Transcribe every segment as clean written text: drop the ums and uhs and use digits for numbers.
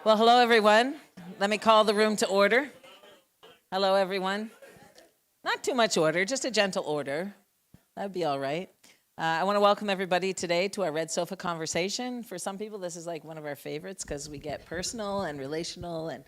Well, hello, everyone. Let me call the room to order. Hello, everyone. Not too much order, just a gentle order. That'd be all right. I want to welcome everybody today to our Red Sofa conversation. For some people, this is like one of our favorites because we get personal and relational and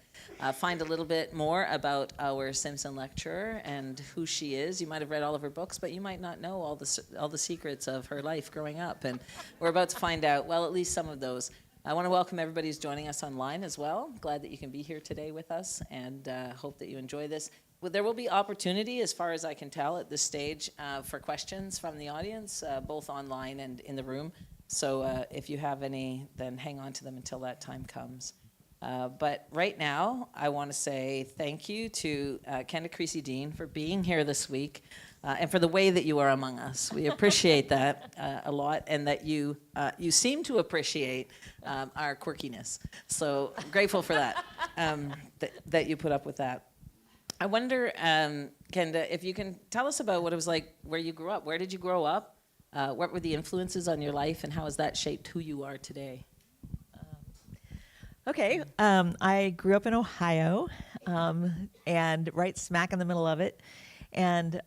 find a little bit more about our Simpson lecturer and who she is. You might have read all of her books, but you might not know all the secrets of her life growing up. And we're about to find out, well, at least some of those. I want to welcome everybody who's joining us online as well. Glad that you can be here today with us, and hope that you enjoy this. Well, there will be opportunity, as far as I can tell at this stage, for questions from the audience, both online and in the room. So if you have any, then hang on to them until that time comes. But right now, I want to say thank you to Kenda Creasy Dean for being here this week and for the way that you are among us. We appreciate that a lot, and that you seem to appreciate our quirkiness. So grateful for that, that you put up with that. I wonder, Kenda, if you can tell us about what it was like where you grew up. Where did you grow up? What were the influences on your life, and how has that shaped who you are today? Okay, I grew up in Ohio, and right smack in the middle of it. And,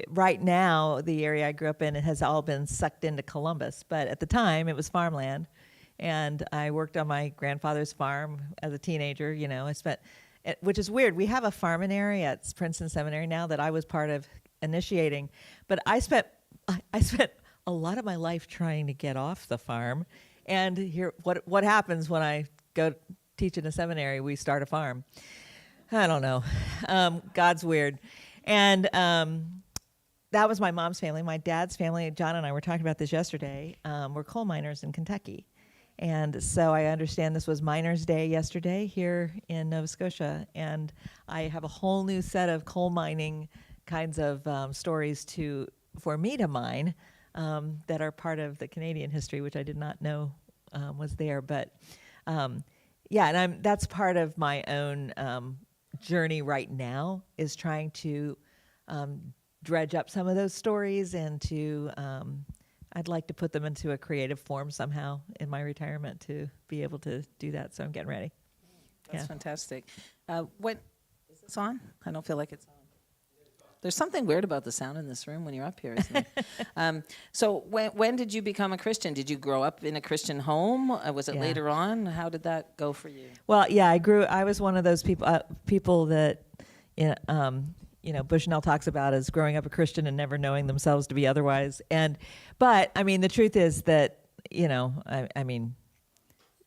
right now, the area I grew up in has all been sucked into Columbus. But at the time, it was farmland. And I worked on my grandfather's farm as a teenager. I spent... Which is weird. We have a farming area at Princeton Seminary now that I was part of initiating, but I spent a lot of my life trying to get off the farm. And here, what happens when I go teach in a seminary? We start a farm. I don't know. God's weird. And that was my mom's family. My dad's family, John and I were talking about this yesterday, were coal miners in Kentucky. And so I understand this was Miners' Day yesterday here in Nova Scotia, and I have a whole new set of coal mining kinds of stories for me to mine that are part of the Canadian history, which I did not know was there. But and that's part of my own journey right now, is trying to dredge up some of those stories and to I'd like to put them into a creative form somehow in my retirement to be able to do that. So I'm getting ready. That's fantastic. What is this on? I don't feel like it's on. There's something weird about the sound in this room when you're up here, isn't there? So when did you become a Christian? Did you grow up in a Christian home? Was it later on? How did that go for you? Well, yeah, I was one of those people that, Bushnell talks about as growing up a Christian and never knowing themselves to be otherwise. But I mean, the truth is that, I mean,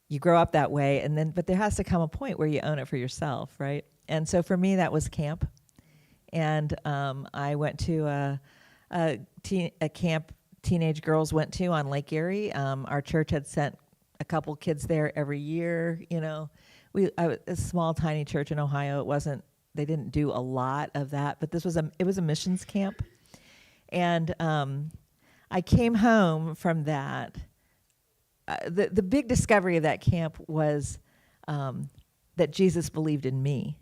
you grow up that way, but there has to come a point where you own it for yourself, right? And so for me, that was camp. And I went to a camp teenage girls went to on Lake Erie. Our church had sent a couple kids there every year. A small, tiny church in Ohio. They didn't do a lot of that, but it was a missions camp. And I came home from that. The big discovery of that camp was that Jesus believed in me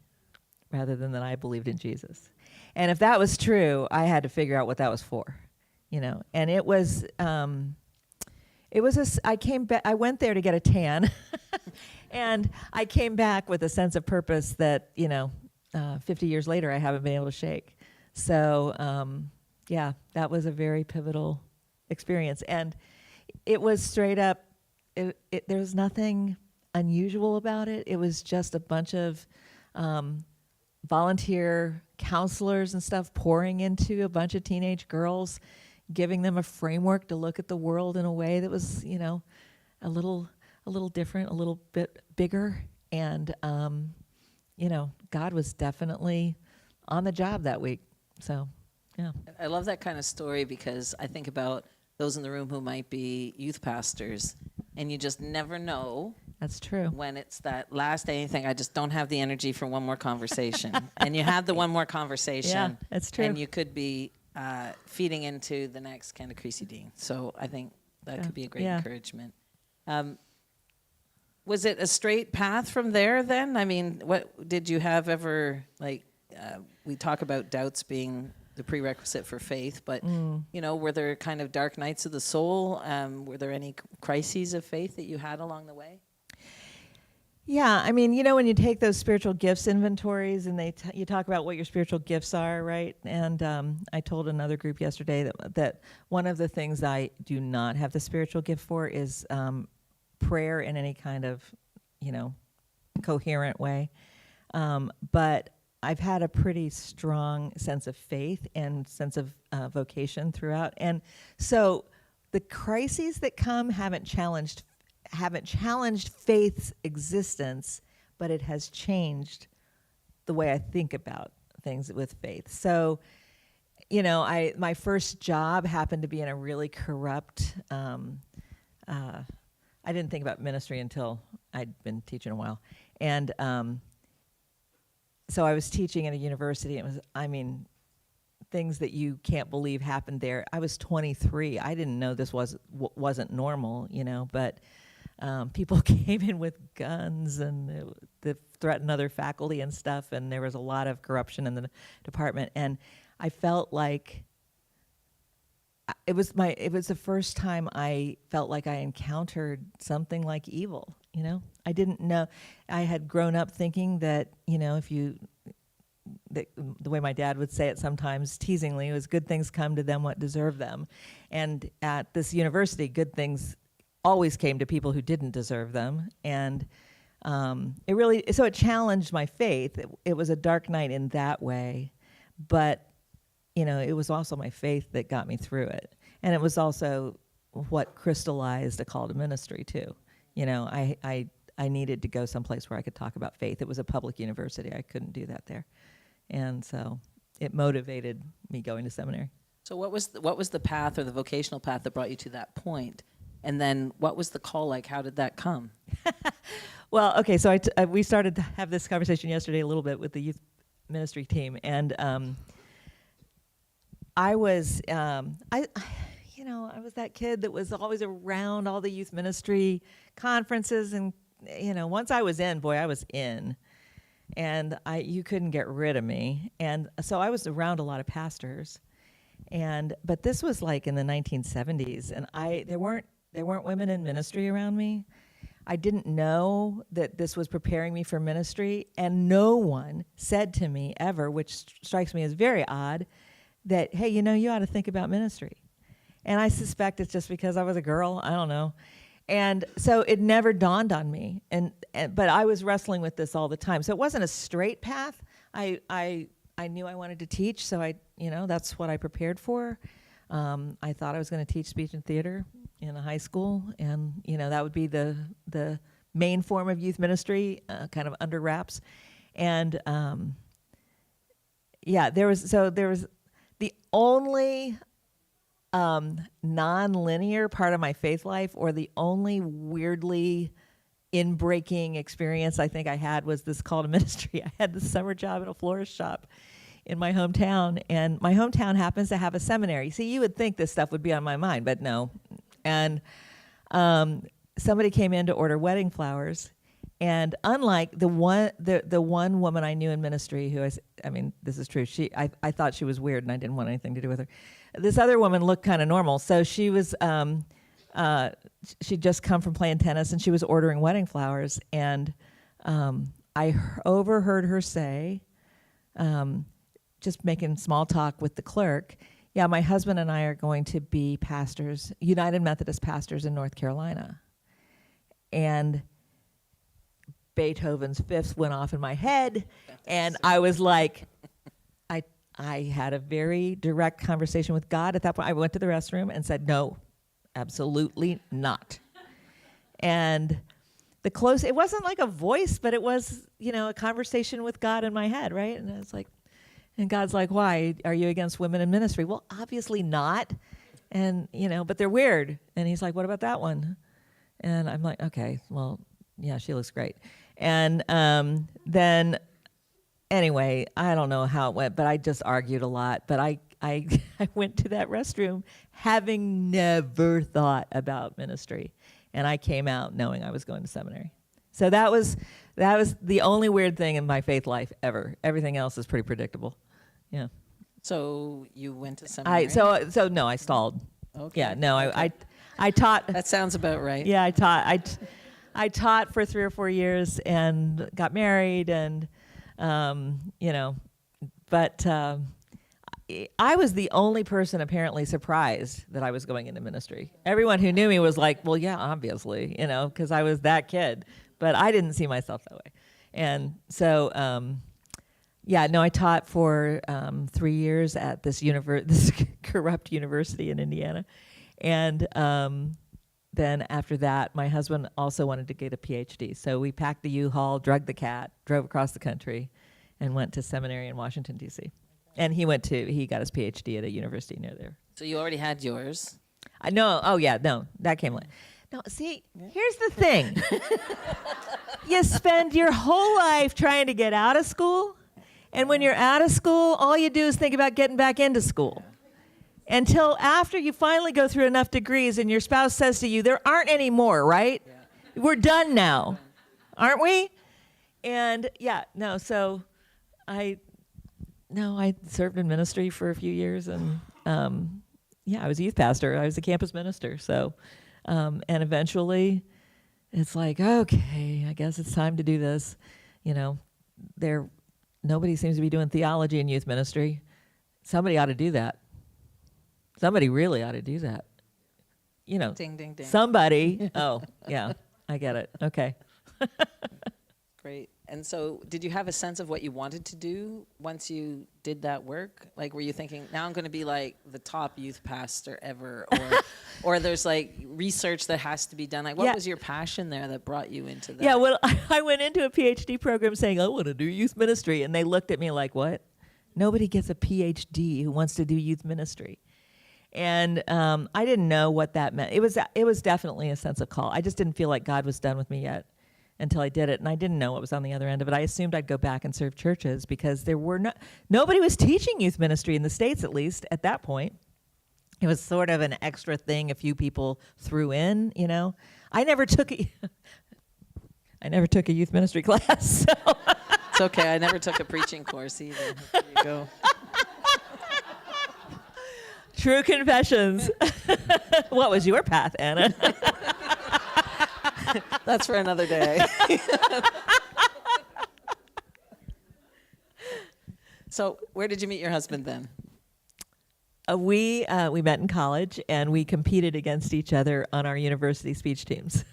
rather than that I believed in Jesus. And if that was true, I had to figure out what that was for, And it was I went there to get a tan, and I came back with a sense of purpose that 50 years later I haven't been able to shake. So that was a very pivotal experience, and it was straight up. There was nothing unusual about it. It was just a bunch of volunteer counselors and stuff pouring into a bunch of teenage girls, giving them a framework to look at the world in a way that was, a little different, a little bit bigger. And, God was definitely on the job that week. So, yeah. I love that kind of story because I think about those in the room who might be youth pastors, and you just never know. That's true. When it's that last day, you think, I just don't have the energy for one more conversation. And you have the one more conversation. Yeah, that's true. And you could be feeding into the next Kenda Creasy Dean. So I think that could be a great encouragement. Was it a straight path from there then? I mean, what did you have ever, we talk about doubts being the prerequisite for faith, but, were there kind of dark nights of the soul? Were there any crises of faith that you had along the way? Yeah, I mean, when you take those spiritual gifts inventories and you talk about what your spiritual gifts are, right? And I told another group yesterday that one of the things I do not have the spiritual gift for is prayer in any kind of, coherent way. But I've had a pretty strong sense of faith and sense of vocation throughout. And so the crises that come haven't challenged faith's existence, but it has changed the way I think about things with faith. So, my first job happened to be in a really corrupt, I didn't think about ministry until I'd been teaching a while. And so I was teaching at a university. It was, things that you can't believe happened there. I was 23. I didn't know this wasn't normal, but people came in with guns and they threatened other faculty and stuff, and there was a lot of corruption in the department. And I felt like it was the first time I felt like I encountered something like evil. I didn't know. I had grown up thinking that the way my dad would say it sometimes teasingly was good things come to them what deserve them. And at this university, good things always came to people who didn't deserve them. And it challenged my faith. It was a dark night in that way, but it was also my faith that got me through it. And it was also what crystallized a call to ministry too. I needed to go someplace where I could talk about faith. It was a public university. I couldn't do that there. And so it motivated me going to seminary. So what was the path or the vocational path that brought you to that point? And then what was the call like? How did that come? Well, okay, so we started to have this conversation yesterday a little bit with the youth ministry team. And I was that kid that was always around all the youth ministry conferences. And, once I was in, boy, I was in. And you couldn't get rid of me. And so I was around a lot of pastors. But this was like in the 1970s, and there weren't women in ministry around me. I didn't know that this was preparing me for ministry, and no one said to me ever, which strikes me as very odd, that, hey, you ought to think about ministry. And I suspect it's just because I was a girl. I don't know. And so it never dawned on me. But I was wrestling with this all the time. So it wasn't a straight path. I knew I wanted to teach, so that's what I prepared for. I thought I was going to teach speech and theater in a high school, and that would be the main form of youth ministry, kind of under wraps. And there was the only non-linear part of my faith life, or the only weirdly in-breaking experience I think I had, was this call to ministry. I had this summer job in a florist shop in my hometown, and my hometown happens to have a seminary. See, you would think this stuff would be on my mind, but no. And somebody came in to order wedding flowers, and unlike the one woman I knew in ministry who this is true, I thought she was weird and I didn't want anything to do with her. This other woman looked kind of normal, so she was she'd just come from playing tennis, and she was ordering wedding flowers, and I overheard her say, just making small talk with the clerk, yeah, my husband and I are going to be pastors, United Methodist pastors in North Carolina. And Beethoven's Fifth went off in my head, and I was like, I had a very direct conversation with God at that point. I went to the restroom and said, no, absolutely not. And it wasn't like a voice, but it was, a conversation with God in my head, right? And it's like, and God's like, why? Are you against women in ministry? Well, obviously not. And, but they're weird. And he's like, what about that one? And I'm like, okay, well, yeah, she looks great. And then, anyway, I don't know how it went, but I just argued a lot. But I went to that restroom having never thought about ministry. And I came out knowing I was going to seminary. So that was the only weird thing in my faith life ever. Everything else is pretty predictable. Yeah. So you went to seminary? So no, I stalled. Okay. Yeah, no, okay. I taught. That sounds about right. Yeah, I I taught for 3 or 4 years and got married, and but I was the only person apparently surprised that I was going into ministry. Everyone who knew me was like, well, yeah, obviously, because I was that kid. But I didn't see myself that way. And so, I taught for 3 years at this this corrupt university in Indiana. And then after that, my husband also wanted to get a PhD. So we packed the U-Haul, drugged the cat, drove across the country, and went to seminary in Washington, D.C. And he got his PhD at a university near there. So you already had yours. That came late. No, see, here's the thing. You spend your whole life trying to get out of school, and when you're out of school, all you do is think about getting back into school. Until after you finally go through enough degrees and your spouse says to you, there aren't any more, right? Yeah. We're done now, aren't we? And so I served in ministry for a few years, and I was a youth pastor. I was a campus minister. So, and eventually, it's like, okay, I guess it's time to do this. Nobody seems to be doing theology in youth ministry. Somebody ought to do that. Somebody really ought to do that. Ding, ding, ding. Somebody. Oh, yeah, I get it. Okay. Great. And so did you have a sense of what you wanted to do once you did that work? Like, were you thinking, now I'm going to be like the top youth pastor ever? Or there's like research that has to be done? Like, what was your passion there that brought you into that? Yeah, well, I went into a PhD program saying, I want to do youth ministry. And they looked at me like, what? Nobody gets a PhD who wants to do youth ministry. And I didn't know what that meant. It was definitely a sense of call. I just didn't feel like God was done with me yet until I did it, and I didn't know what was on the other end of it. I assumed I'd go back and serve churches because nobody was teaching youth ministry in the States, at least at that point. It was sort of an extra thing a few people threw in, I never took a youth ministry class. So. It's okay. I never took a preaching course either. There you go. True confessions. What was your path, Anna? That's for another day. So where did you meet your husband then? We met in college, and we competed against each other on our university speech teams.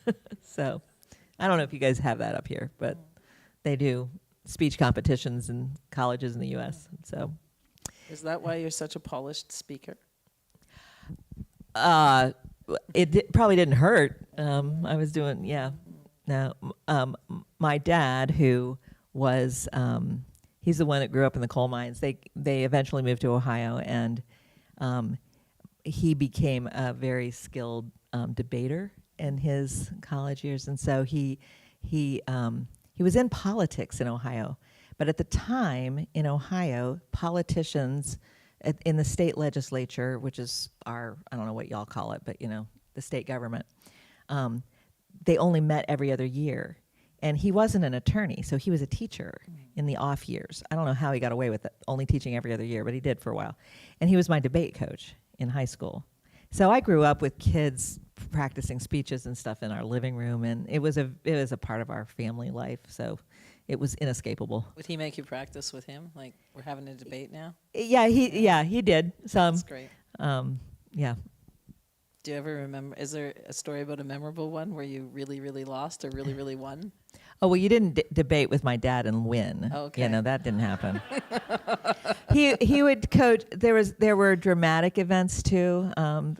So I don't know if you guys have that up here, but they do speech competitions in colleges in the U.S. So, is that why you're such a polished speaker? It probably didn't hurt. I was doing, my dad, who was, he's the one that grew up in the coal mines. They eventually moved to Ohio, and he became a very skilled debater in his college years, and so he was in politics in Ohio. But at the time in Ohio, politicians in the state legislature, which is I don't know what y'all call it, but the state government, they only met every other year. And he wasn't an attorney, so he was a teacher in the off years. I don't know how he got away with it, only teaching every other year, but he did for a while. And he was my debate coach in high school. So I grew up with kids practicing speeches and stuff in our living room, and it was a part of our family life, so it was inescapable. Would he make you practice with him? Like, we're having a debate now? Yeah, he did. That's great. Yeah. Do you ever remember, is there a story about a memorable one where you really, really lost or really, really won? Oh, well, you didn't debate with my dad and win. Okay. That didn't happen. He would coach. There were dramatic events too,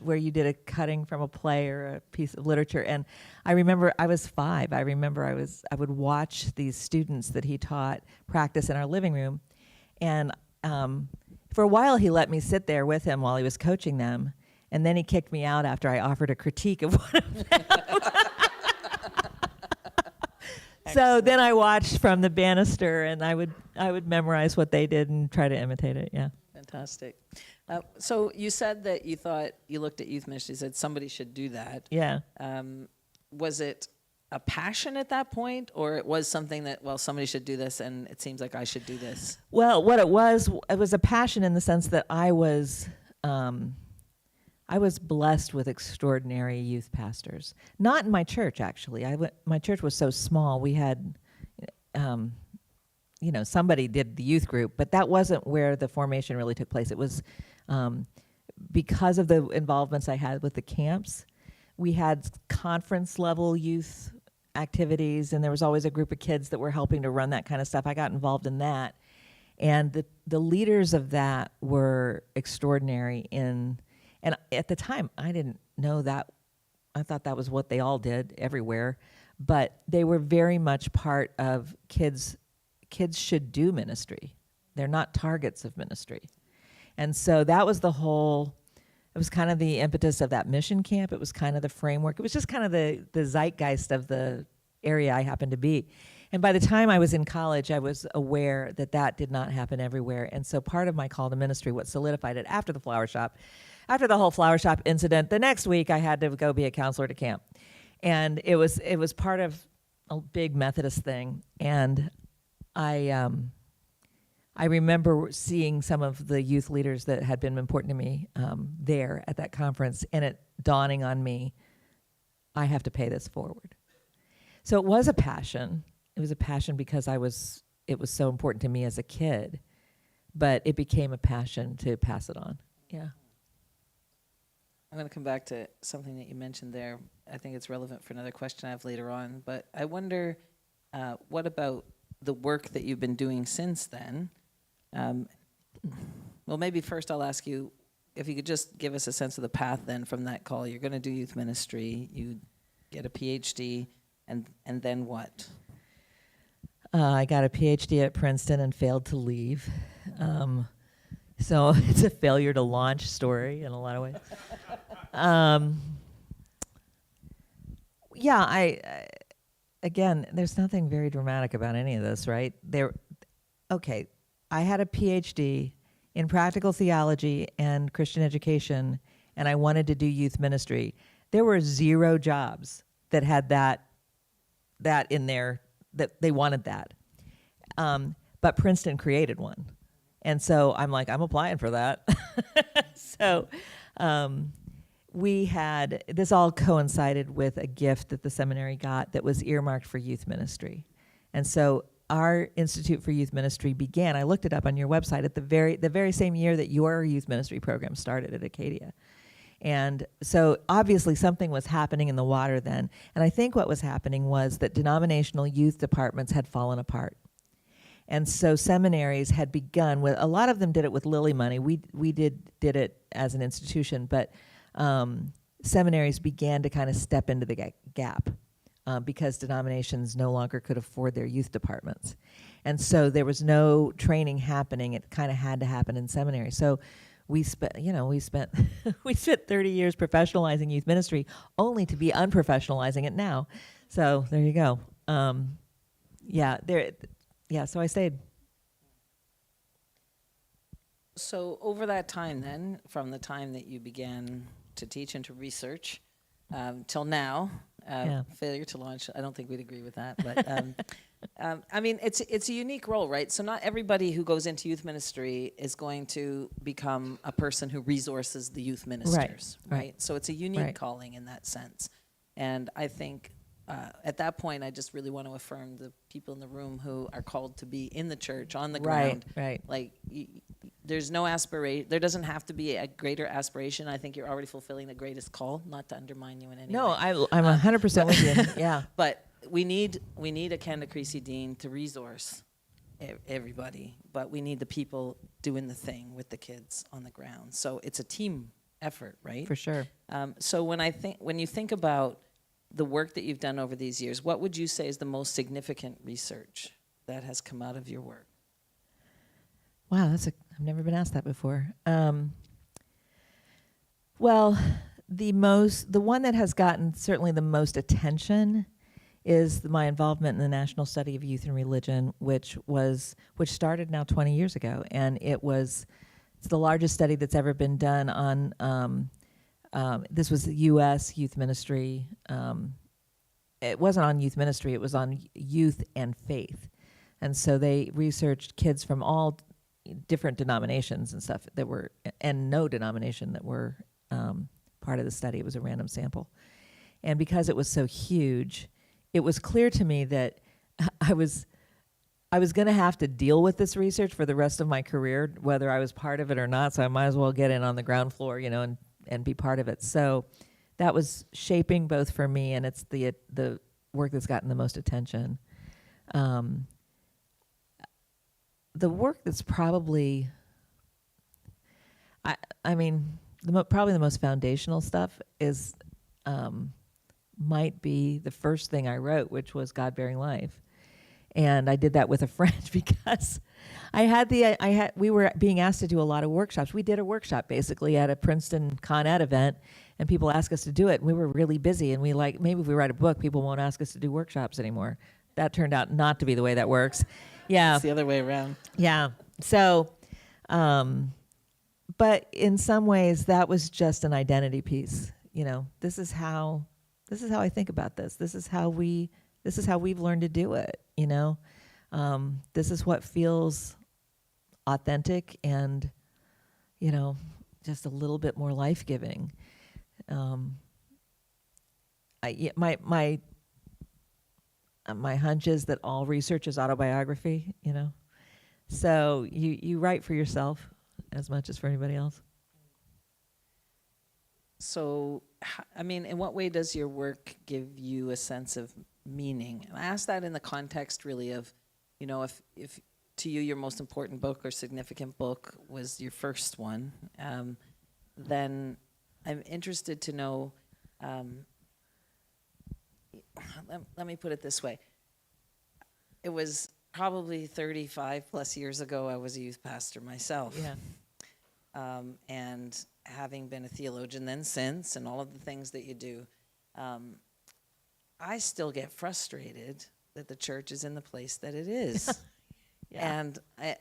where you did a cutting from a play or a piece of literature. And I remember I was 5. I remember I would watch these students that he taught practice in our living room, and for a while he let me sit there with him while he was coaching them, and then he kicked me out after I offered a critique of one of them. So then I watched from the banister, and I would memorize what they did and try to imitate it. Yeah. Fantastic. So you said that you looked at youth ministry, said somebody should do that. Yeah. Was it a passion at that point, or it was something that, well, somebody should do this, and it seems like I should do this? Well, what it was a passion in the sense that I was I was blessed with extraordinary youth pastors. Not in my church, actually. My church was so small. We had, somebody did the youth group, but that wasn't where the formation really took place. It was because of the involvements I had with the camps. We had conference level youth activities, and there was always a group of kids that were helping to run that kind of stuff. I got involved in that. And the leaders of that were extraordinary and at the time, I didn't know that. I thought that was what they all did everywhere. But they were very much part of kids should do ministry. They're not targets of ministry. And so that was it was kind of the impetus of that mission camp. It was kind of the framework. It was just kind of the zeitgeist of the area I happened to be. And by the time I was in college, I was aware that did not happen everywhere. And so part of my call to ministry, what solidified it after the whole flower shop incident, the next week I had to go be a counselor to camp. And it was part of a big Methodist thing. And I remember seeing some of the youth leaders that had been important to me there at that conference, and it dawning on me, I have to pay this forward. So it was a passion. It was a passion because it was so important to me as a kid, but it became a passion to pass it on. Yeah. I'm going to come back to something that you mentioned there. I think it's relevant for another question I have later on, but I wonder, what about the work that you've been doing since then? Well, maybe first I'll ask you if you could just give us a sense of the path then from that call. You're going to do youth ministry, you get a PhD, and then what? I got a PhD at Princeton and failed to leave. So it's a failure to launch story in a lot of ways. Again, there's nothing very dramatic about any of this, right? I had a PhD in practical theology and Christian education, and I wanted to do youth ministry. There were 0 jobs that had that in there, that they wanted that. But Princeton created one. And so I'm like, I'm applying for that. So this all coincided with a gift that the seminary got that was earmarked for youth ministry. And so our Institute for Youth Ministry began, I looked it up on your website, at the very same year that your youth ministry program started at Acadia. And so obviously something was happening in the water then. And I think what was happening was that denominational youth departments had fallen apart. And so seminaries had begun with, a lot of them did it with Lilly money. We did it as an institution, but seminaries began to kind of step into the gap because denominations no longer could afford their youth departments. And so there was no training happening. It kind of had to happen in seminary. So we spent 30 years professionalizing youth ministry, only to be unprofessionalizing it now. So there you go. So I stayed. So over that time then, from the time that you began to teach and to research till now, failure to launch, I don't think we'd agree with that, but I mean, it's a unique role, right? So not everybody who goes into youth ministry is going to become a person who resources the youth ministers, right? So it's a unique calling in that sense. And I think at that point, I just really want to affirm the people in the room who are called to be in the church, on the ground. Right. Like, there's no aspiration. There doesn't have to be a greater aspiration. I think you're already fulfilling the greatest call, not to undermine you in any way. No, I'm 100% with you. Yeah. But we need a Kenda Creasy Dean to resource everybody. But we need the people doing the thing with the kids on the ground. So it's a team effort, right? For sure. So when you think about the work that you've done over these years, what would you say is the most significant research that has come out of your work? Wow, I've never been asked that before. Well, the one that has gotten certainly the most attention is my involvement in the National Study of Youth and Religion, which started now 20 years ago, and it's the largest study that's ever been done on. This was the U.S. youth ministry. It wasn't on youth ministry. It was on youth and faith. And so they researched kids from all different denominations and stuff and no denomination that were part of the study. It was a random sample. And because it was so huge, it was clear to me that I was going to have to deal with this research for the rest of my career, whether I was part of it or not. So I might as well get in on the ground floor, and be part of it. So that was shaping both for me, and it's the work that's gotten the most attention. The work that's probably, probably the most foundational stuff is, might be the first thing I wrote, which was God-Bearing Life. And I did that with a friend because we were being asked to do a lot of workshops. We did a workshop basically at a Princeton Con Ed event, and people asked us to do it. And we were really busy, and maybe if we write a book, people won't ask us to do workshops anymore. That turned out not to be the way that works. Yeah. It's the other way around. Yeah. So, but in some ways that was just an identity piece. This is how I think about this. This is how we've learned to do it. This is what feels authentic and, just a little bit more life-giving. My hunch is that all research is autobiography, So you write for yourself as much as for anybody else. So, in what way does your work give you a sense of meaning? And I ask that in the context really of, if to you your most important book or significant book was your first one, then I'm interested to know, let me put it this way. It was probably 35 plus years ago I was a youth pastor myself. Yeah. And having been a theologian then since, and all of the things that you do, I still get frustrated that the church is in the place that it is. Yeah.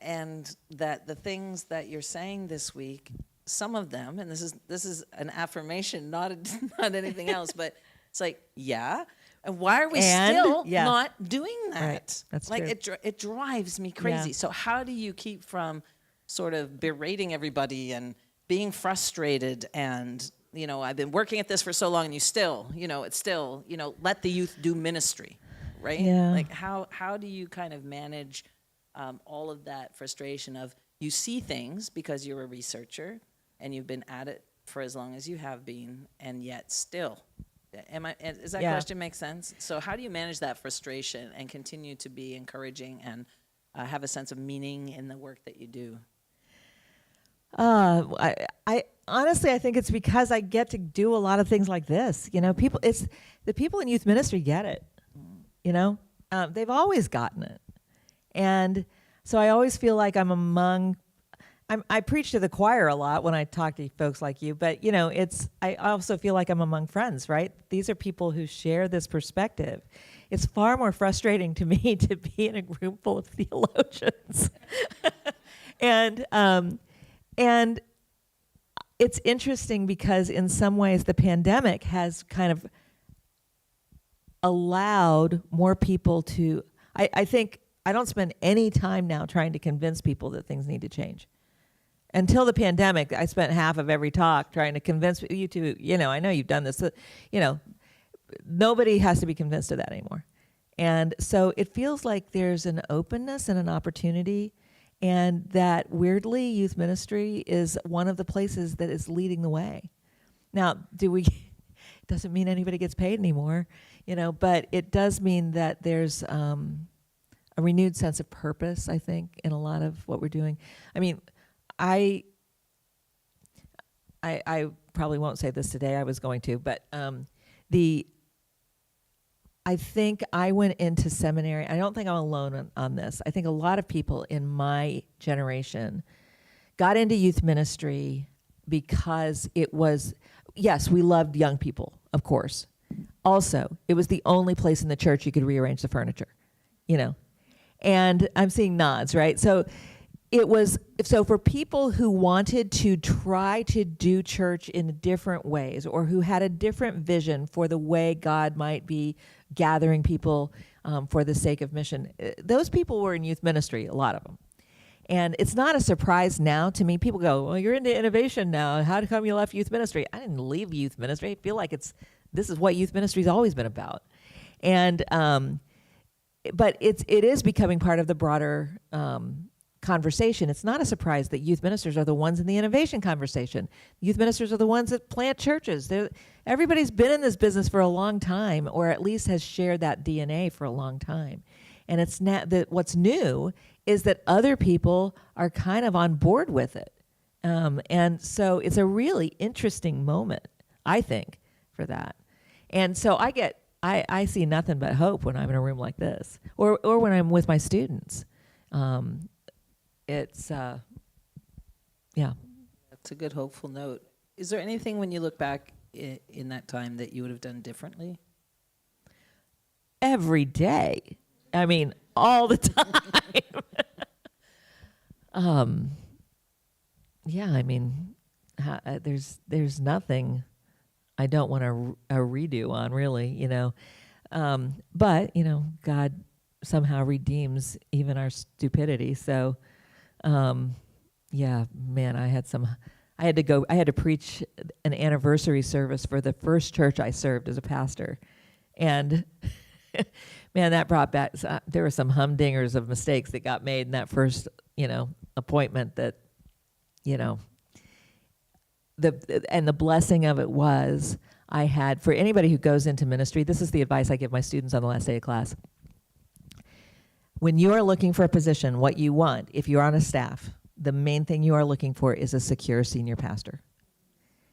And that the things that you're saying this week, some of them, and this is an affirmation, not anything else, but it's like, yeah, and why are we still not doing that? Right. That's like true. it drives me crazy. Yeah. So how do you keep from sort of berating everybody and being frustrated and, I've been working at this for so long and you still, it's still, let the youth do ministry, right? Yeah. Like how do you kind of manage all of that frustration of you see things because you're a researcher and you've been at it for as long as you have been, and yet still, does that question make sense? So how do you manage that frustration and continue to be encouraging and have a sense of meaning in the work that you do? I honestly, I think it's because I get to do a lot of things like this. The people in youth ministry get it. They've always gotten it, and so I always feel like I preach to the choir a lot when I talk to folks like you, but I also feel like I'm among friends, right? These are people who share this perspective. It's far more frustrating to me to be in a room full of theologians, and it's interesting because in some ways the pandemic has kind of allowed more people to, I think I don't spend any time now trying to convince people that things need to change. Until the pandemic, I spent half of every talk trying to convince you to, I know you've done this, nobody has to be convinced of that anymore. And so it feels like there's an openness and an opportunity, and that weirdly youth ministry is one of the places that is leading the way. Now, it doesn't mean anybody gets paid anymore, but it does mean that there's a renewed sense of purpose, I think, in a lot of what we're doing. I probably won't say this today. I was going to, but I think I went into seminary. I don't think I'm alone on this. I think a lot of people in my generation got into youth ministry because it was, yes, we loved young people, of course. Also, it was the only place in the church you could rearrange the furniture, And I'm seeing nods, right? So for people who wanted to try to do church in different ways, or who had a different vision for the way God might be gathering people for the sake of mission, those people were in youth ministry, a lot of them. And it's not a surprise now to me. People go, well, you're into innovation now. How come you left youth ministry? I didn't leave youth ministry. I feel like this is what youth ministry's always been about. And but it is becoming part of the broader conversation. It's not a surprise that youth ministers are the ones in the innovation conversation. Youth ministers are the ones that plant churches. Everybody's been in this business for a long time, or at least has shared that DNA for a long time. And it's not that what's new is that other people are kind of on board with it. And so it's a really interesting moment, I think, for that. And so I see nothing but hope when I'm in a room like this, or when I'm with my students. It's yeah. That's a good hopeful note. Is there anything when you look back in that time that you would have done differently? Every day. I mean, all the time. Yeah, I mean, there's nothing I don't want a redo on, really, you know. But, you know, God somehow redeems even our stupidity. So, yeah, man, I had to preach an anniversary service for the first church I served as a pastor. And man, that brought back, there were some humdingers of mistakes that got made in that first, you know, appointment that, you know, the blessing of it was I had, for anybody who goes into ministry, this is the advice I give my students on the last day of class. When you are looking for a position, what you want, if you're on a staff, the main thing you are looking for is a secure senior pastor.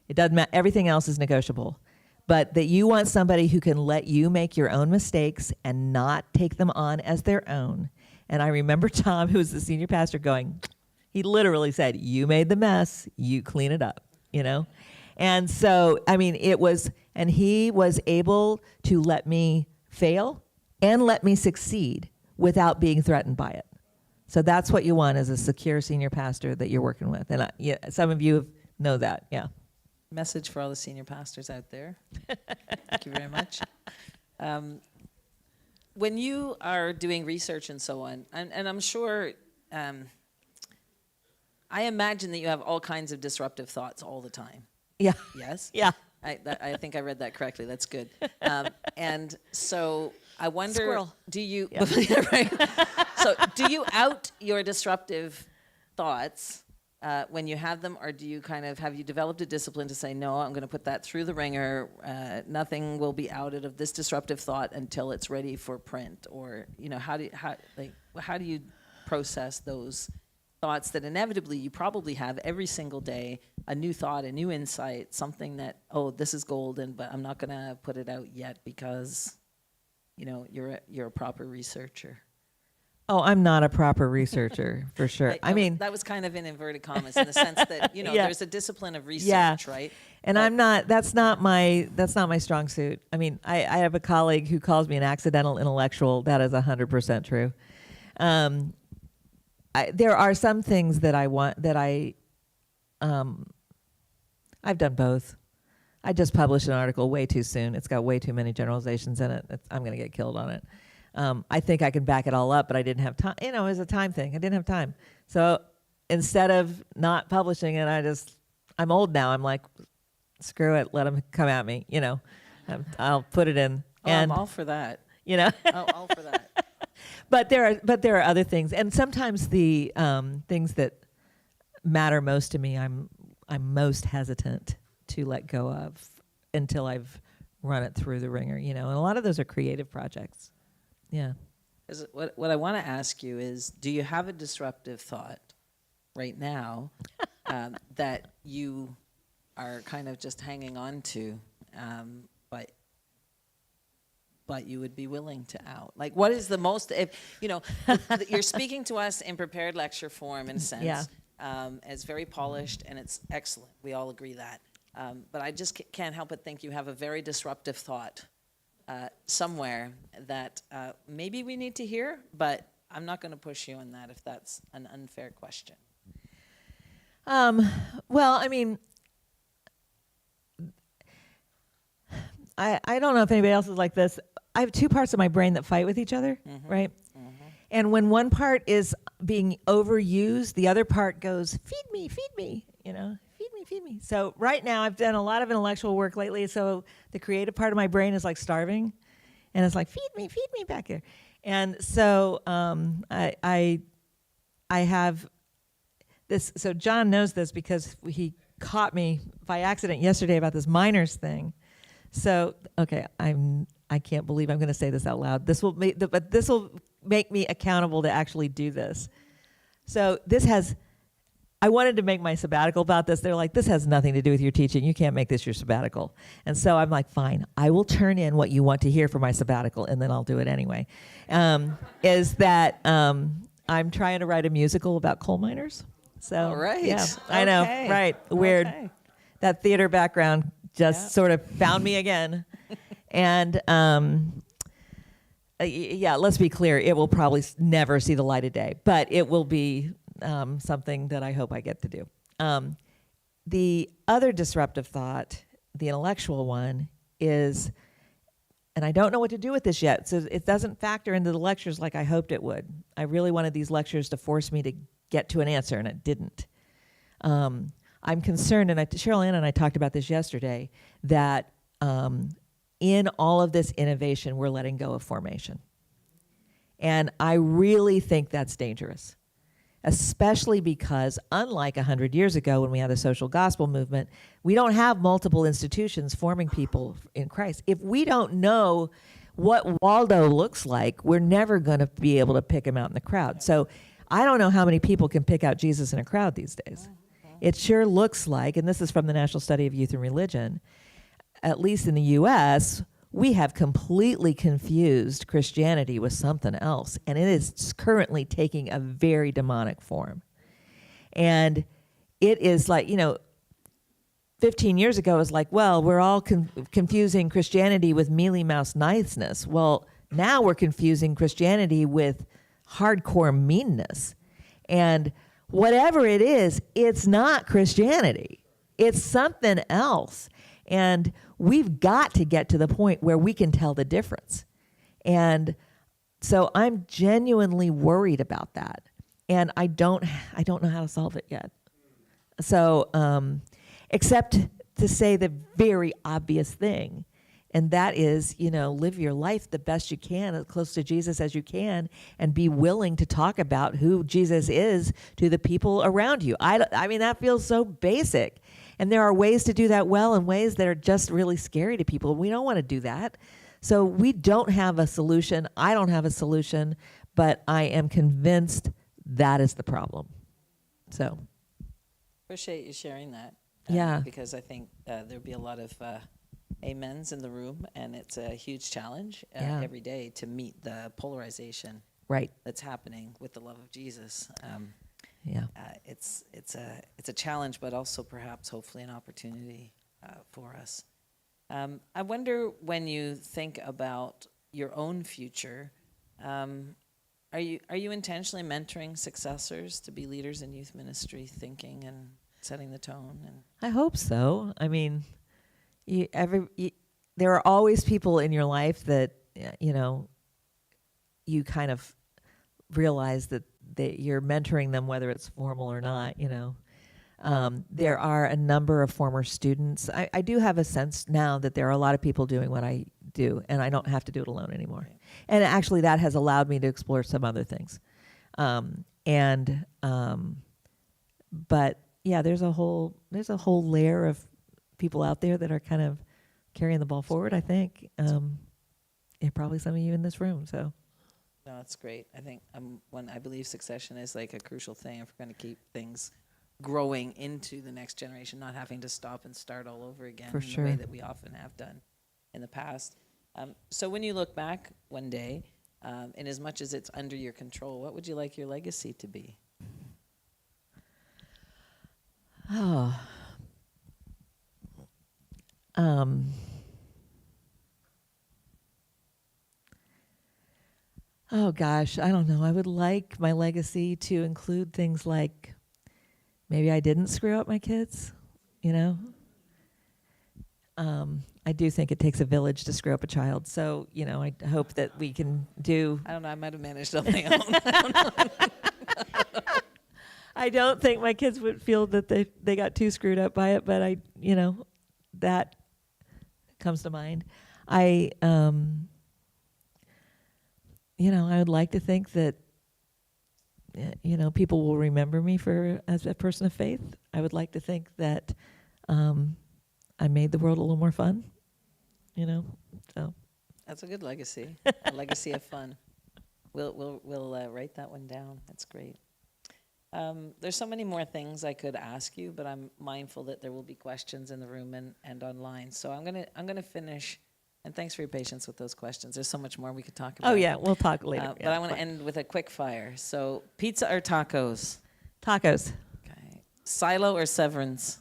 It doesn't matter, everything else is negotiable. But that you want somebody who can let you make your own mistakes and not take them on as their own. And I remember Tom, who was the senior pastor, he literally said, you made the mess, you clean it up, you know? And so, I mean, and he was able to let me fail and let me succeed without being threatened by it. So that's what you want as a secure senior pastor that you're working with. And yeah, some of you know that, yeah. Message for all the senior pastors out there. Thank you very much. When you are doing research and so on, and I'm sure, I imagine that you have all kinds of disruptive thoughts all the time. Yeah. Yes? Yeah. I think I read that correctly. That's good. And so I wonder, Squirrel. do you, Yeah. yeah, right. So do you out your disruptive thoughts when you have them, or do you have you developed a discipline to say, no, I'm going to put that through the ringer, nothing will be outed of this disruptive thought until it's ready for print? Or, you know, how do you process those thoughts that inevitably you probably have every single day, a new thought, a new insight, something that, oh, this is golden, but I'm not going to put it out yet because, you know, you're a proper researcher? Oh, I'm not a proper researcher, for sure. I mean, that was kind of in inverted commas in the sense that, you know, Yeah. there's a discipline of research, Yeah. right? and that's not my strong suit. I mean, I have a colleague who calls me an accidental intellectual. That is 100% true. There are some things that I've done both. I just published an article way too soon. It's got way too many generalizations in it. I'm going to get killed on it. I think I can back it all up, but I didn't have time. You know, it was a time thing. I didn't have time. So instead of not publishing it, I'm old now. I'm like, screw it. Let them come at me. You know, I'll put it in. Oh, and I'm all for that. You know, All for that. but there are other things, and sometimes the things that matter most to me, I'm most hesitant to let go of until I've run it through the ringer. You know, and a lot of those are creative projects. Yeah. What I want to ask you is, do you have a disruptive thought right now that you are kind of just hanging on to, but you would be willing to out? Like, what is the most, if, you know, you're speaking to us in prepared lecture form in a sense. Yeah. It's very polished and it's excellent. We all agree that. But I just can't help but think you have a very disruptive thought somewhere that maybe we need to hear, but I'm not going to push you on that if that's an unfair question. Well, I mean, I don't know if anybody else is like this. I have two parts of my brain that fight with each other, right? And when one part is being overused, the other part goes, feed me, feed me. So right now I've done a lot of intellectual work lately. So the creative part of my brain is like starving, and it's like, feed me back here. And so I have this. So John knows this because he caught me by accident yesterday about this minors thing. So okay, I can't believe I'm going to say this out loud. This will make me accountable to actually do this. So I wanted to make my sabbatical about this. They're like, this has nothing to do with your teaching. You can't make this your sabbatical. And so I'm like, fine, I will turn in what you want to hear for my sabbatical, and then I'll do it anyway. Is that I'm trying to write a musical about coal miners. So, all right. Yeah, I know, right. Weird. Okay. That theater background just sort of found me again. And let's be clear, it will probably never see the light of day, but it will be something that I hope I get to do. The other disruptive thought, the intellectual one, is, and I don't know what to do with this yet, so it doesn't factor into the lectures like I hoped it would. I really wanted these lectures to force me to get to an answer, and it didn't. I'm concerned, and Cheryl Ann and I talked about this yesterday, that in all of this innovation, we're letting go of formation. And I really think that's dangerous, especially because unlike 100 years ago when we had the social gospel movement, we don't have multiple institutions forming people in Christ. If we don't know what Waldo looks like, we're never going to be able to pick him out in the crowd. So I don't know how many people can pick out Jesus in a crowd these days. It sure looks like, and this is from the National Study of Youth and Religion, at least in the U.S., we have completely confused Christianity with something else, and it is currently taking a very demonic form. And it is like, 15 years ago, it was like, well, we're all confusing Christianity with mealy-mouse niceness. Well, now we're confusing Christianity with hardcore meanness. And whatever it is, it's not Christianity. It's something else. And we've got to get to the point where we can tell the difference. And so I'm genuinely worried about that. And I don't know how to solve it yet. So, except to say the very obvious thing, and that is, live your life the best you can, as close to Jesus as you can, and be willing to talk about who Jesus is to the people around you. I mean, that feels so basic. And there are ways to do that well and ways that are just really scary to people. We don't want to do that. So we don't have a solution. I don't have a solution, but I am convinced that is the problem. So. Appreciate you sharing that. Yeah. Because I think there'll be a lot of amens in the room, and it's a huge challenge every day to meet the polarization that's happening with the love of Jesus. It's a challenge, but also perhaps hopefully an opportunity for us. I wonder, when you think about your own future, are you intentionally mentoring successors to be leaders in youth ministry, thinking and setting the tone? And I hope so. I mean, there are always people in your life that you kind of realize that you're mentoring them, whether it's formal or not. There are a number of former students. I do have a sense now that there are a lot of people doing what I do, and I don't have to do it alone anymore. Right. And actually, that has allowed me to explore some other things. But yeah, there's a whole layer of people out there that are kind of carrying the ball forward, I think. Probably some of you in this room. So. No, that's great. I think when I believe succession is like a crucial thing if we're going to keep things growing into the next generation, not having to stop and start all over again the way that we often have done in the past. So when you look back one day, in as much as it's under your control, what would you like your legacy to be? Oh gosh, I don't know. I would like my legacy to include things like maybe I didn't screw up my kids, I do think it takes a village to screw up a child. So, I hope that we can do. I don't know. I might have managed on my own. I don't think my kids would feel that they got too screwed up by it, but that comes to mind. I would like to think that, people will remember me as a person of faith. I would like to think that I made the world a little more fun, so. That's a good legacy. A legacy of fun. We'll write that one down. That's great. There's so many more things I could ask you, but I'm mindful that there will be questions in the room and online. So I'm gonna finish. And thanks for your patience with those questions. There's so much more we could talk about. Oh yeah, we'll talk later. But I want to end with a quick fire. So pizza or tacos? Tacos. Okay. Silo or Severance?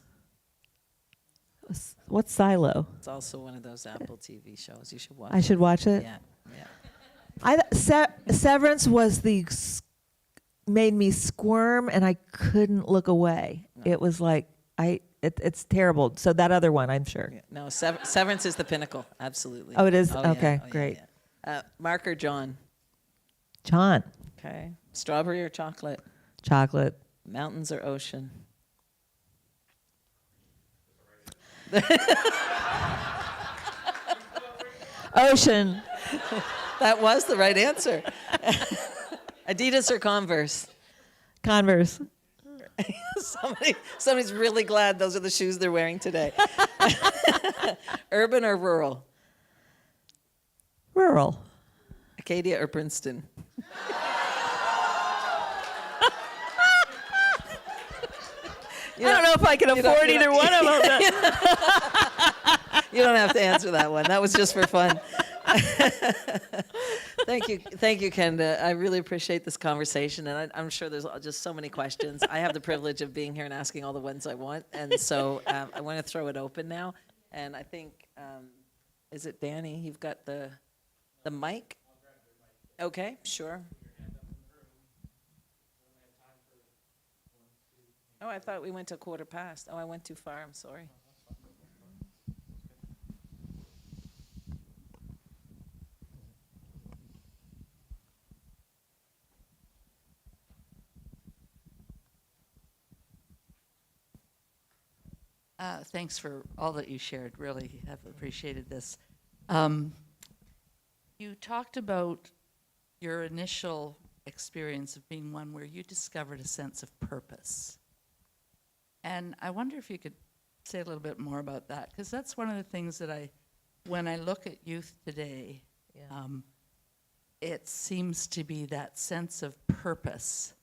What's Silo? It's also one of those Apple TV shows. You should watch. I should watch it. Yeah. Severance was made me squirm, and I couldn't look away. No. It was like it's terrible. So that other one, I'm sure. Yeah. No, Severance is the pinnacle. Absolutely. Oh, it is? Oh, okay, yeah. great. Yeah. Mark or John? John. Okay. Strawberry or chocolate? Chocolate. Mountains or ocean? Ocean. That was the right answer. Adidas or Converse? Converse. Somebody's really glad those are the shoes they're wearing today. Urban or rural? Rural. Acadia or Princeton? I don't know if I can afford either one of them. You don't have to answer that one. That was just for fun. Thank you, Kenda. I really appreciate this conversation, and I'm sure there's just so many questions. I have the privilege of being here and asking all the ones I want, and so I want to throw it open now. And I think, is it Danny? You've got the mic? Okay, sure. Oh, I thought we went to 1:15. Oh, I went too far. I'm sorry. Thanks for all that you shared. Really have appreciated this. You talked about your initial experience of being one where you discovered a sense of purpose. And I wonder if you could say a little bit more about that, because that's one of the things that when I look at youth today, it seems to be that sense of purpose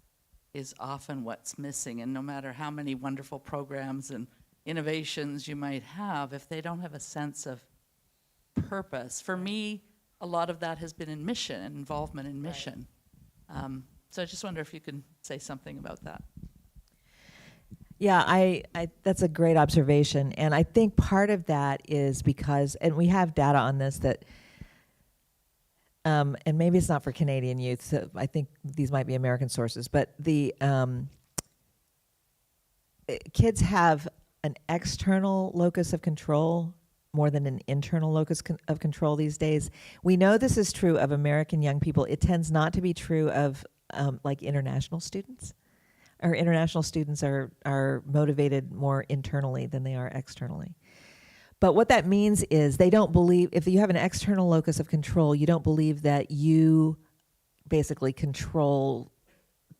is often what's missing. And no matter how many wonderful programs and innovations you might have, if they don't have a sense of purpose, for me, a lot of that has been in mission and involvement in mission. So I just wonder if you can say something about that. Yeah, I that's a great observation. And I think part of that is because, and we have data on this that, and maybe it's not for Canadian youth, so I think these might be American sources, but the kids have an external locus of control more than an internal locus of control these days. We know this is true of American young people. It tends not to be true of like international students. Our international students are motivated more internally than they are externally. But what that means is they don't believe, if you have an external locus of control, you don't believe that you basically control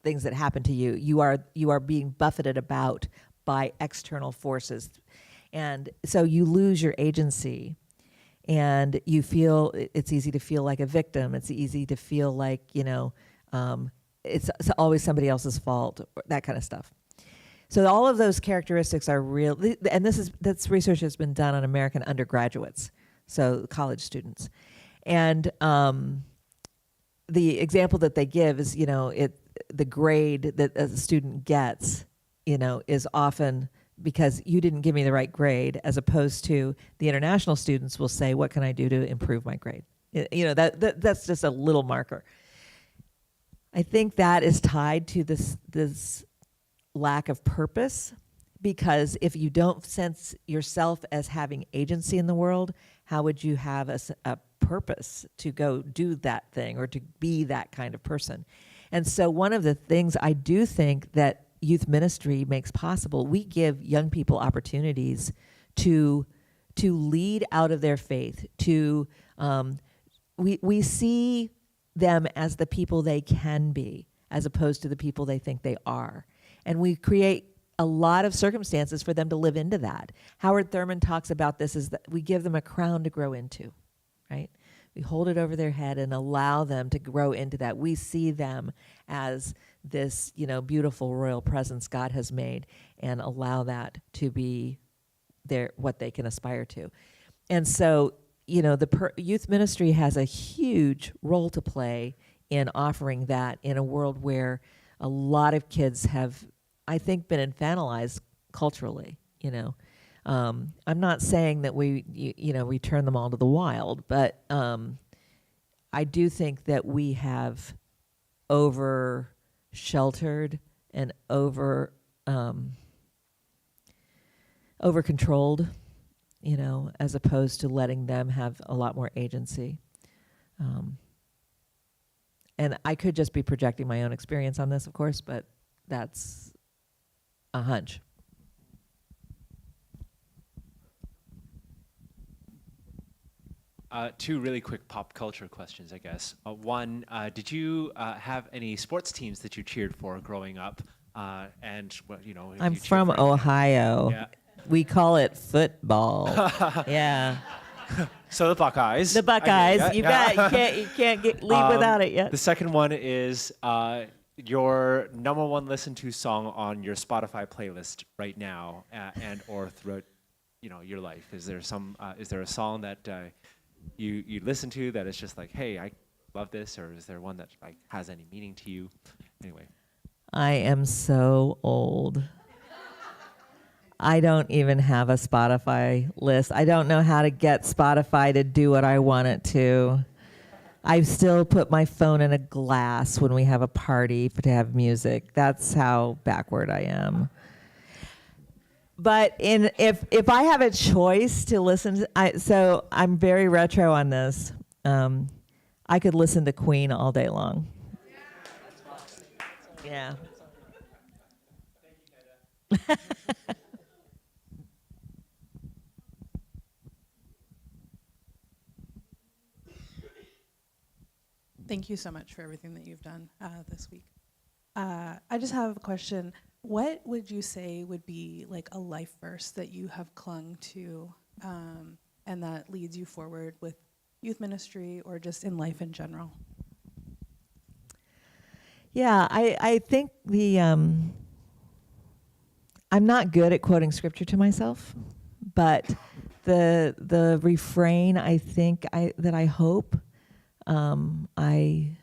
things that happen to you. You are being buffeted about by external forces. And so you lose your agency, and you feel, it's easy to feel like a victim. It's easy to feel like, it's always somebody else's fault, that kind of stuff. So all of those characteristics are real, and this research has been done on American undergraduates, so college students. And the example that they give is, the grade that a student gets, is often because you didn't give me the right grade, as opposed to the international students will say, what can I do to improve my grade? That's just a little marker. I think that is tied to this lack of purpose, because if you don't sense yourself as having agency in the world, how would you have a purpose to go do that thing or to be that kind of person? And so one of the things I do think that youth ministry makes possible, we give young people opportunities to lead out of their faith, we see them as the people they can be, as opposed to the people they think they are. And we create a lot of circumstances for them to live into that. Howard Thurman talks about this as that we give them a crown to grow into, right? We hold it over their head and allow them to grow into that. We see them as this, beautiful royal presence God has made, and allow that to be what they can aspire to. And so, the youth ministry has a huge role to play in offering that in a world where a lot of kids have, I think, been infantilized culturally. I'm not saying that we turn them all to the wild, but I do think that we have over sheltered and over controlled, as opposed to letting them have a lot more agency. And I could just be projecting my own experience on this, of course, but that's a hunch. Two really quick pop culture questions, I guess. One, did you have any sports teams that you cheered for growing up? And what, if I'm you cheered from for any- Ohio. Yeah. We call it football. Yeah. So the Buckeyes. The Buckeyes. I mean, You yeah. got you can't leave without it yet. The second one is your number one listened to song on your Spotify playlist right now, and or throughout, your life. Is there a song that you listen to that is just like, hey, I love this, or is there one that like has any meaning to you? Anyway. I am so old. I don't even have a Spotify list. I don't know how to get Spotify to do what I want it to. I still put my phone in a glass when we have a party to have music. That's how backward I am. But if I have a choice to listen to, so I'm very retro on this. I could listen to Queen all day long. Yeah. Thank you so much for everything that you've done this week. I just have a question. What would you say would be like a life verse that you have clung to and that leads you forward with youth ministry or just in life in general? Yeah, I think I'm not good at quoting scripture to myself, but the refrain I think that I hope I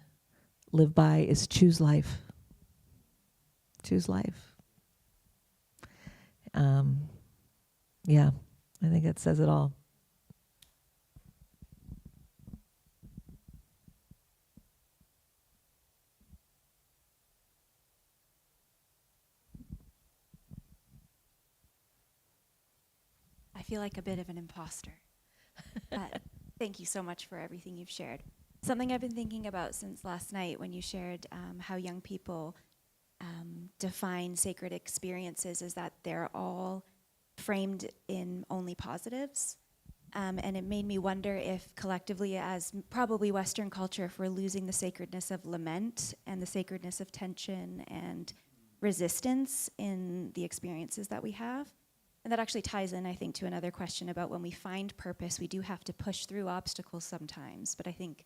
live by is choose life. Choose life. Yeah, I think it says it all. I feel like a bit of an imposter. But thank you so much for everything you've shared. Something I've been thinking about since last night when you shared how young people define sacred experiences is that they're all framed in only positives. And it made me wonder if collectively as probably Western culture, if we're losing the sacredness of lament and the sacredness of tension and resistance in the experiences that we have. And that actually ties in, I think, to another question about when we find purpose, we do have to push through obstacles sometimes. But I think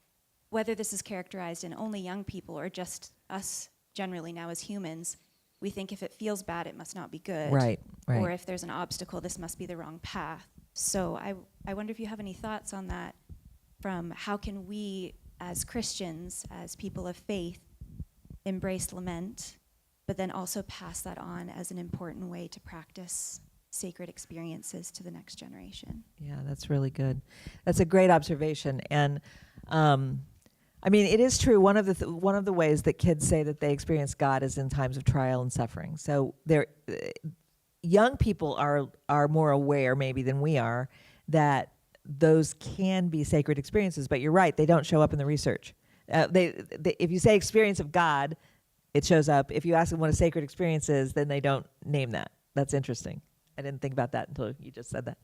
whether this is characterized in only young people or just us generally now as humans, we think if it feels bad, it must not be good. Right. Or if there's an obstacle, this must be the wrong path. So I wonder if you have any thoughts on that from how can we as Christians, as people of faith, embrace lament, but then also pass that on as an important way to practice sacred experiences to the next generation. Yeah, that's really good. That's a great observation. And I mean, it is true. One of the ways that kids say that they experience God is in times of trial and suffering. So young people are more aware maybe than we are that those can be sacred experiences. But you're right, they don't show up in the research. They if you say experience of God, it shows up. If you ask them what a sacred experience is, then they don't name that. That's interesting. I didn't think about that until you just said that.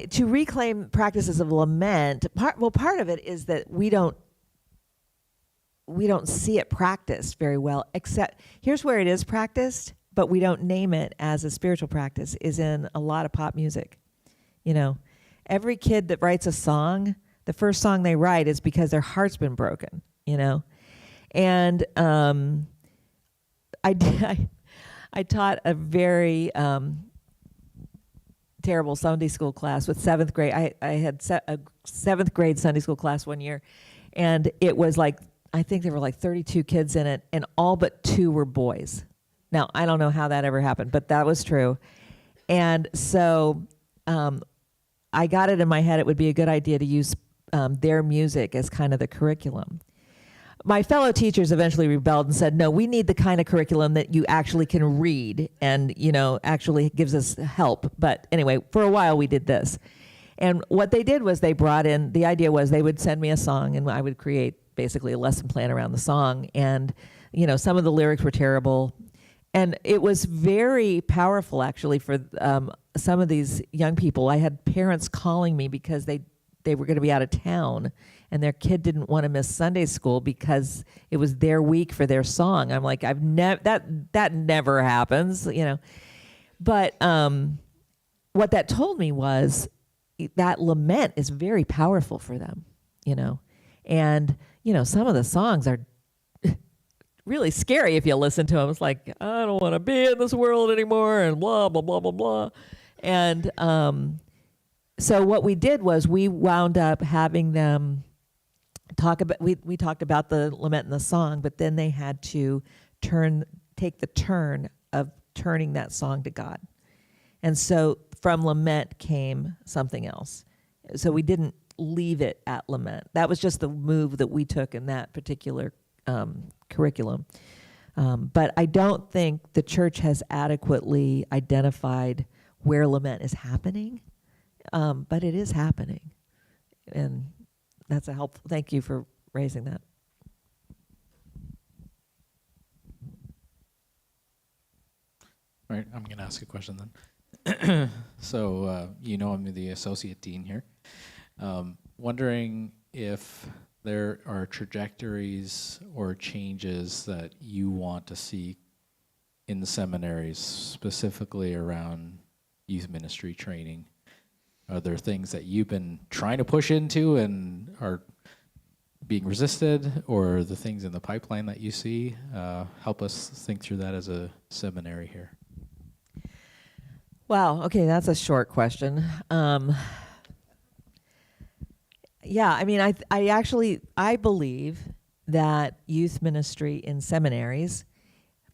To reclaim practices of lament, part of it is that we don't see it practiced very well, except here's where it is practiced, but we don't name it as a spiritual practice, is in a lot of pop music. You know, every kid that writes a song, the first song they write is because their heart's been broken, you know? And I taught a very terrible Sunday school class with 7th grade. I had a 7th grade Sunday school class one year, and it was like, I think there were like 32 kids in it, and all but 2 were boys. Now, I don't know how that ever happened, but that was true. And so I got it in my head it would be a good idea to use their music as kind of the curriculum. My fellow teachers eventually rebelled and said, no, we need the kind of curriculum that you actually can read and, you know, actually gives us help. But anyway, for a while we did this. And what they did was they brought in, the idea was they would send me a song and I would create basically a lesson plan around the song. And, you know, some of the lyrics were terrible. And it was very powerful, actually, for some of these young people. I had parents calling me because they were going to be out of town and their kid didn't want to miss Sunday school because it was their week for their song. I'm like, that never happens, you know. But what that told me was that lament is very powerful for them, you know. And, you know, some of the songs are really scary if you listen to them. It's like, I don't want to be in this world anymore and blah, blah, blah, blah, blah. And so what we did was we wound up having them talk about, we talked about the lament in the song, but then they had to take the turn of turning that song to God. And so from lament came something else. So we didn't leave it at lament. That was just the move that we took in that particular curriculum. But I don't think the church has adequately identified where lament is happening. But it is happening. And that's a helpful, thank you for raising that. All right, I'm going to ask a question then. So, you know, I'm the associate dean here. Wondering if there are trajectories or changes that you want to see in the seminaries, specifically around youth ministry training. Are there things that you've been trying to push into and are being resisted, or the things in the pipeline that you see? Help us think through that as a seminary here. Wow, okay, that's a short question. Yeah, I mean, I believe that youth ministry in seminaries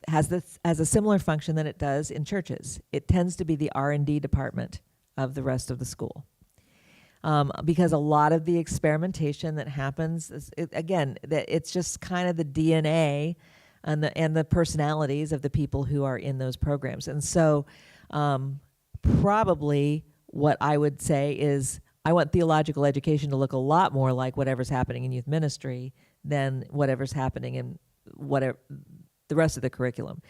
has a similar function that it does in churches. It tends to be the R&D department of the rest of the school. Because a lot of the experimentation that happens, it's just kind of the DNA and the personalities of the people who are in those programs. And so probably what I would say is I want theological education to look a lot more like whatever's happening in youth ministry than whatever's happening in whatever the rest of the curriculum.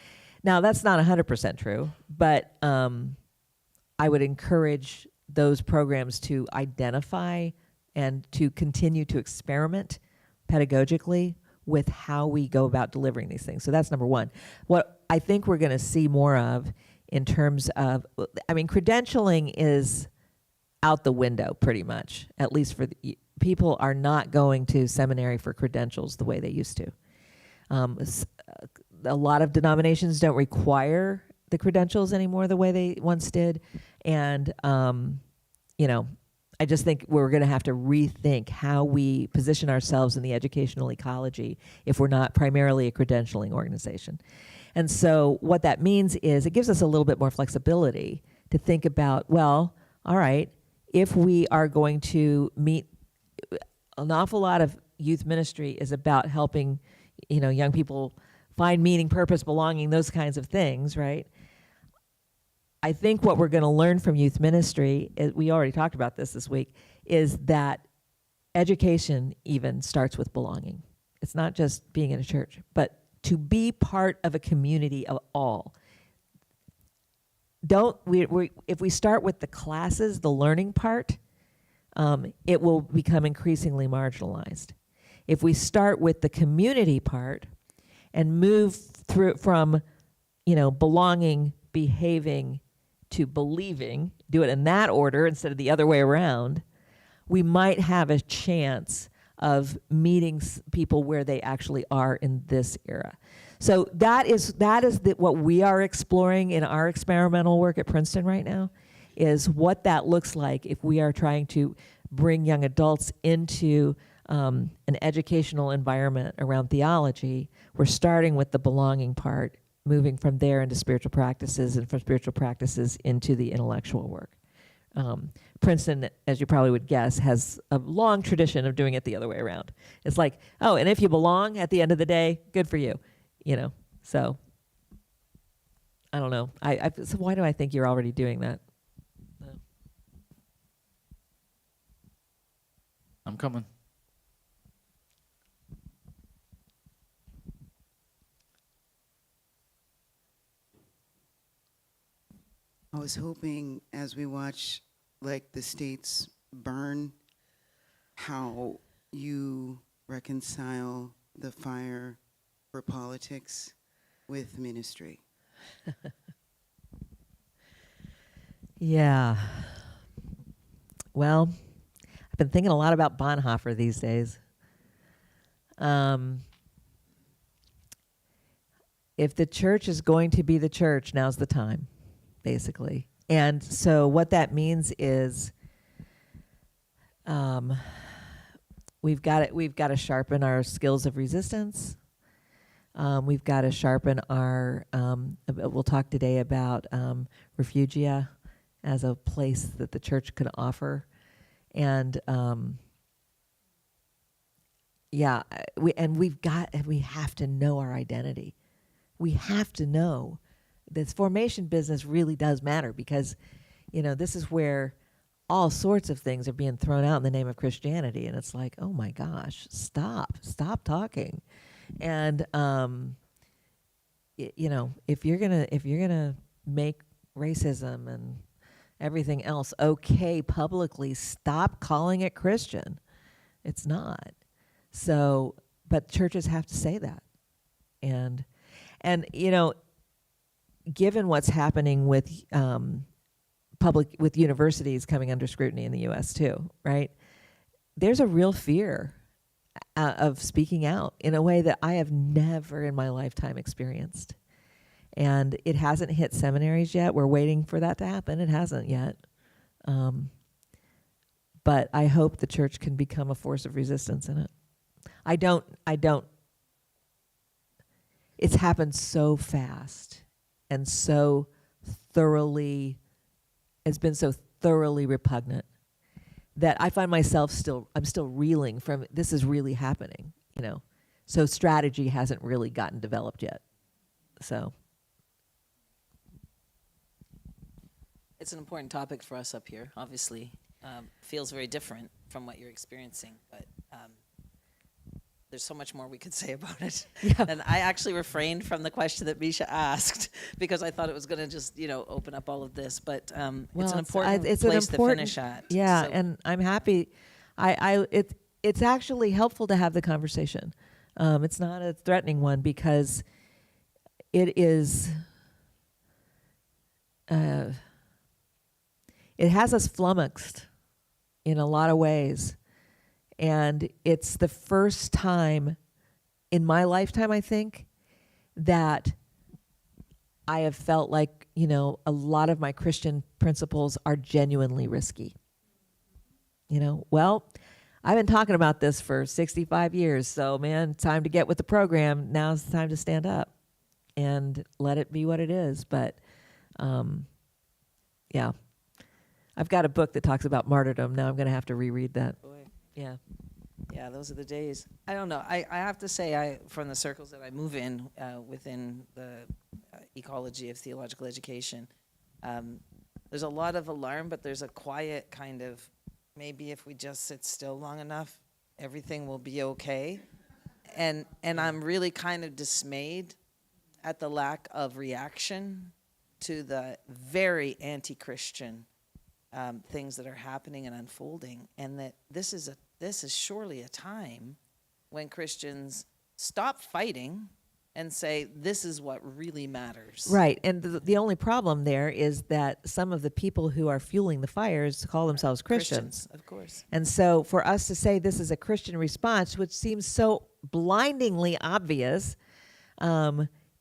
Now, that's not 100% true, but I would encourage those programs to identify and to continue to experiment pedagogically with how we go about delivering these things. So that's number one. What I think we're going to see more of in terms of, I mean, credentialing is out the window pretty much, at least for people are not going to seminary for credentials the way they used to. A lot of denominations don't require the credentials anymore the way they once did. And, you know, I just think we're going to have to rethink how we position ourselves in the educational ecology if we're not primarily a credentialing organization. And so what that means is it gives us a little bit more flexibility to think about, well, all right, if we are going to meet, an awful lot of youth ministry is about helping, you know, young people find meaning, purpose, belonging, those kinds of things, right? I think what we're going to learn from youth ministry, we already talked about this week, is that education even starts with belonging. It's not just being in a church, but to be part of a community of all. If we start with the classes, the learning part, it will become increasingly marginalized. If we start with the community part and move through from, belonging, behaving, to believing, do it in that order instead of the other way around, we might have a chance of meeting people where they actually are in this era. So that is what we are exploring in our experimental work at Princeton right now, is what that looks like if we are trying to bring young adults into an educational environment around theology. We're starting with the belonging part, moving from there into spiritual practices, and from spiritual practices into the intellectual work. Princeton, as you probably would guess, has a long tradition of doing it the other way around. It's like, oh, and if you belong at the end of the day, good for you, So I don't know. So why do I think you're already doing that? No. I'm coming. I was hoping, as we watch the states burn, how you reconcile the fire for politics with ministry. Yeah. Well, I've been thinking a lot about Bonhoeffer these days. If the church is going to be the church, now's the time, basically. And so what that means is we've got to sharpen our skills of resistance. We've got to sharpen our, we'll talk today about refugia as a place that the church can offer. And we have to know our identity. We have to know this formation business really does matter, because, this is where all sorts of things are being thrown out in the name of Christianity. And it's like, oh my gosh, stop talking. And, if you're gonna make racism and everything else okay publicly, stop calling it Christian. It's not. So, but churches have to say that. And given what's happening with universities coming under scrutiny in the U.S. too, right? There's a real fear of speaking out in a way that I have never in my lifetime experienced. And it hasn't hit seminaries yet. We're waiting for that to happen. It hasn't yet. But I hope the church can become a force of resistance in it. I don't. It's happened so fast and so thoroughly, it's been so thoroughly repugnant that I find myself I'm still reeling from, this is really happening, So strategy hasn't really gotten developed yet. So. It's an important topic for us up here, obviously. Feels very different from what you're experiencing, but there's so much more we could say about it. Yeah. And I actually refrained from the question that Misha asked because I thought it was going to just, open up all of this. But it's an important place to finish at. Yeah, So and I'm happy. It's actually helpful to have the conversation. It's not a threatening one, because it is. It has us flummoxed in a lot of ways. And it's the first time in my lifetime, I think, that I have felt like, a lot of my Christian principles are genuinely risky. Well, I've been talking about this for 65 years, so man, time to get with the program. Now's the time to stand up and let it be what it is. But, yeah. I've got a book that talks about martyrdom. Now I'm going to have to reread that. boy. Yeah. Yeah, those are the days. I don't know. I have to say, from the circles that I move in within the ecology of theological education, there's a lot of alarm, but there's a quiet kind of, maybe if we just sit still long enough, everything will be okay. And I'm really kind of dismayed at the lack of reaction to the very anti-Christian things that are happening and unfolding, and that this is surely a time when Christians stop fighting and say, this is what really matters. Right. And the only problem there is that some of the people who are fueling the fires call themselves Christians. Of course. And so for us to say this is a Christian response, which seems so blindingly obvious,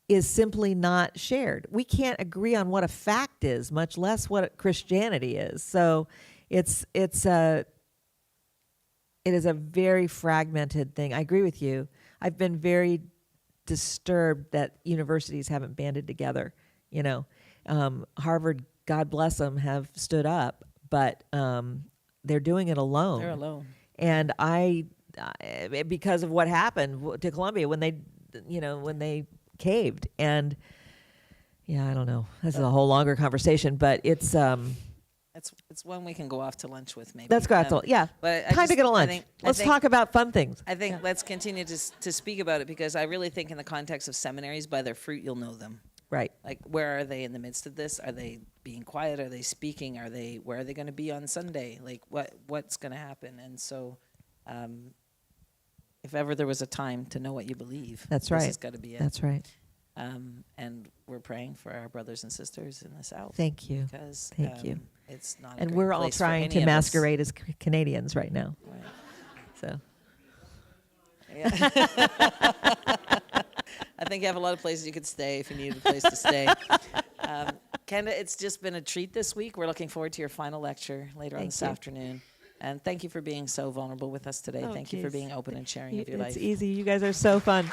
is simply not shared. We can't agree on what a fact is, much less what Christianity is. So it is a very fragmented thing. I agree with you. I've been very disturbed that universities haven't banded together. You know, Harvard, God bless them, have stood up, but they're doing it alone. They're alone. And because of what happened to Columbia when they caved. And yeah, I don't know. This is a whole longer conversation, but it's one we can go off to lunch with, maybe. let's go out to But time to get a lunch. Let's talk about fun things. I think let's continue to speak about it, because I really think in the context of seminaries, by their fruit you'll know them. Right. Like, where are they in the midst of this? Are they being quiet? Are they speaking? Where are they going to be on Sunday? Like, what's going to happen? And so, if ever there was a time to know what you believe, That's this right. has got to be it. That's right. And we're praying for our brothers and sisters in the South. Thank you. Because Thank you. It's not. And we're all trying to masquerade as Canadians right now. Right. So Yeah. I think you have a lot of places you could stay if you needed a place to stay. Kenda, it's just been a treat this week. We're looking forward to your final lecture later on this afternoon. And thank you for being so vulnerable with us today. Oh, thank you for geez. being open and sharing of your life. It's easy. You guys are so fun.